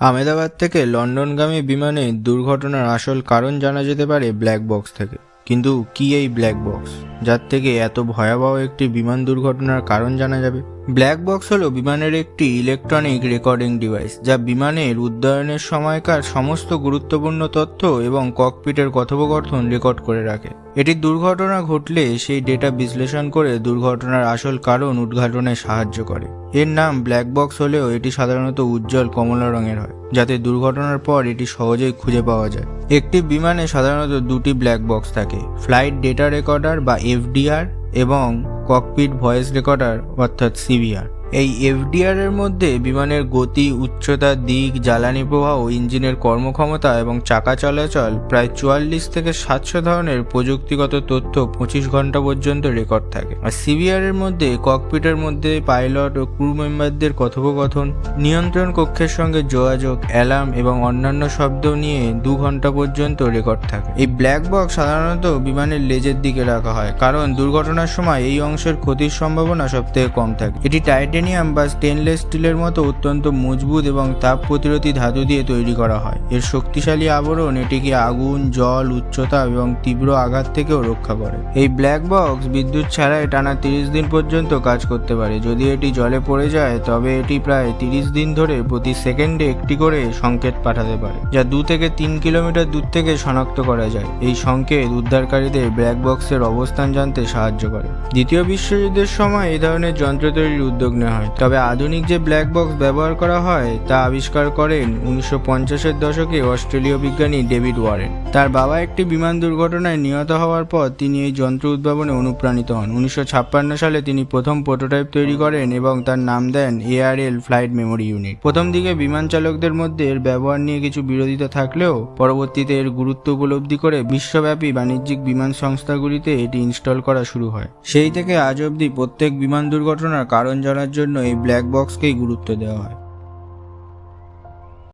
আহমেদাবাদ থেকে লন্ডনগামী বিমানে দুর্ঘটনার আসল কারণ জানা যেতে পারে ব্ল্যাক বক্স থেকে। কিন্তু কি এই ব্ল্যাক বক্স, যার থেকে এত ভয়াবহ একটি বিমান দুর্ঘটনার কারণ জানা যাবে? ব্ল্যাক বক্স হলো বিমানের একটি ইলেকট্রনিক রেকর্ডিং ডিভাইস, যা বিমানের উড্ডয়নের সময়কার সমস্ত গুরুত্বপূর্ণ তথ্য এবং ককপিটের কথোপকথন রেকর্ড করে রাখে। এটি দুর্ঘটনা ঘটলে সেই ডেটা বিশ্লেষণ করে দুর্ঘটনার আসল কারণ উদ্ঘাটনে সাহায্য করে। এর নাম ব্ল্যাক বক্স হলেও এটি সাধারণত উজ্জ্বল কমলা রঙের হয়, যাতে দুর্ঘটনার পর এটি সহজেই খুঁজে পাওয়া যায়। একটি বিমানে সাধারণত দুটি ব্ল্যাক বক্স থাকে: ফ্লাইট ডেটা রেকর্ডার বা এফডিআর এবং ককপিট ভয়েস রেকর্ডার অর্থাৎ সিভিআর। এই এফডিআর এর মধ্যে বিমানের গতি, উচ্চতা, দিক, জ্বালানি প্রবাহ, ইঞ্জিনের কর্মক্ষমতা এবং চাকা চলাচল প্রায় 44 থেকে 700 ধরনের প্রযুক্তিগত তথ্য 25 ঘন্টা পর্যন্ত রেকর্ড থাকে। আর সিভিআর এর মধ্যে ককপিটের মধ্যে পাইলট ও ক্রু মেম্বারদের কথোপকথন, নিয়ন্ত্রণ কক্ষের সঙ্গে যোগাযোগ, অ্যালার্ম এবং অন্যান্য শব্দ নিয়ে 2 ঘন্টা পর্যন্ত রেকর্ড থাকে। এই ব্ল্যাক বক্স সাধারণত বিমানের লেজের দিকে রাখা হয়, কারণ দুর্ঘটনার সময় এই অংশের ক্ষতির সম্ভাবনা সবথেকে কম থাকে। এটি টাইটেনিয়াম বা স্টেনলেস স্টিলের মতো অত্যন্ত মজবুত এবং তাপ প্রতিরোধী ধাতু দিয়ে তৈরি করা হয়। এর শক্তিশালী আবরণ এটিকে আগুন, জল, উচ্চতা এবং তীব্র আঘাত থেকেও রক্ষা করে। এই ব্ল্যাক বক্স বিদ্যুৎ ছাড়াই টানা 30 দিন পর্যন্ত কাজ করতে পারে। যদি এটি জলে পড়ে যায়, তবে এটি প্রায় 30 দিন ধরে প্রতি সেকেন্ডে একটি করে সংকেত পাঠাতে পারে, যা 2 থেকে 3 কিলোমিটার দূর থেকে শনাক্ত করা যায়। এই সংকেত উদ্ধারকারীদের ব্ল্যাক বক্সের অবস্থান জানতে সাহায্য করে। দ্বিতীয় বিশ্বযুদ্ধের সময় এই ধরনের যন্ত্র তৈরির উদ্যোগ নেওয়া হয়, তবে আধুনিক যে ব্ল্যাক বক্স ব্যবহার করা হয় তা আবিষ্কার করেন 1950-এর দশকে অস্ট্রেলীয় বিজ্ঞানী ডেভিড ওয়ারেন। তার বাবা একটি বিমান দুর্ঘটনায় নিহত হওয়ার পর তিনি এই যন্ত্র উদ্ভাবনে অনুপ্রাণিত হন। 1956 সালে তিনি প্রথম প্রোটোটাইপ তৈরি করেন এবং তার নাম দেন ARL ফ্লাইট মেমোরি ইউনিট। প্রথম দিকে বিমান চালকদের মধ্যে এর ব্যবহার নিয়ে কিছু বিরোধিতা থাকলেও পরবর্তীতে এর গুরুত্ব উপলব্ধি করে বিশ্বব্যাপী বাণিজ্যিক বিমান সংস্থাগুলিতে এটি ইনস্টল করা শুরু হয়। সেই থেকে আজ অবধি প্রত্যেক বিমান দুর্ঘটনার কারণ জানার জন্য এই ব্ল্যাক বক্সকেই গুরুত্ব দেওয়া হয়।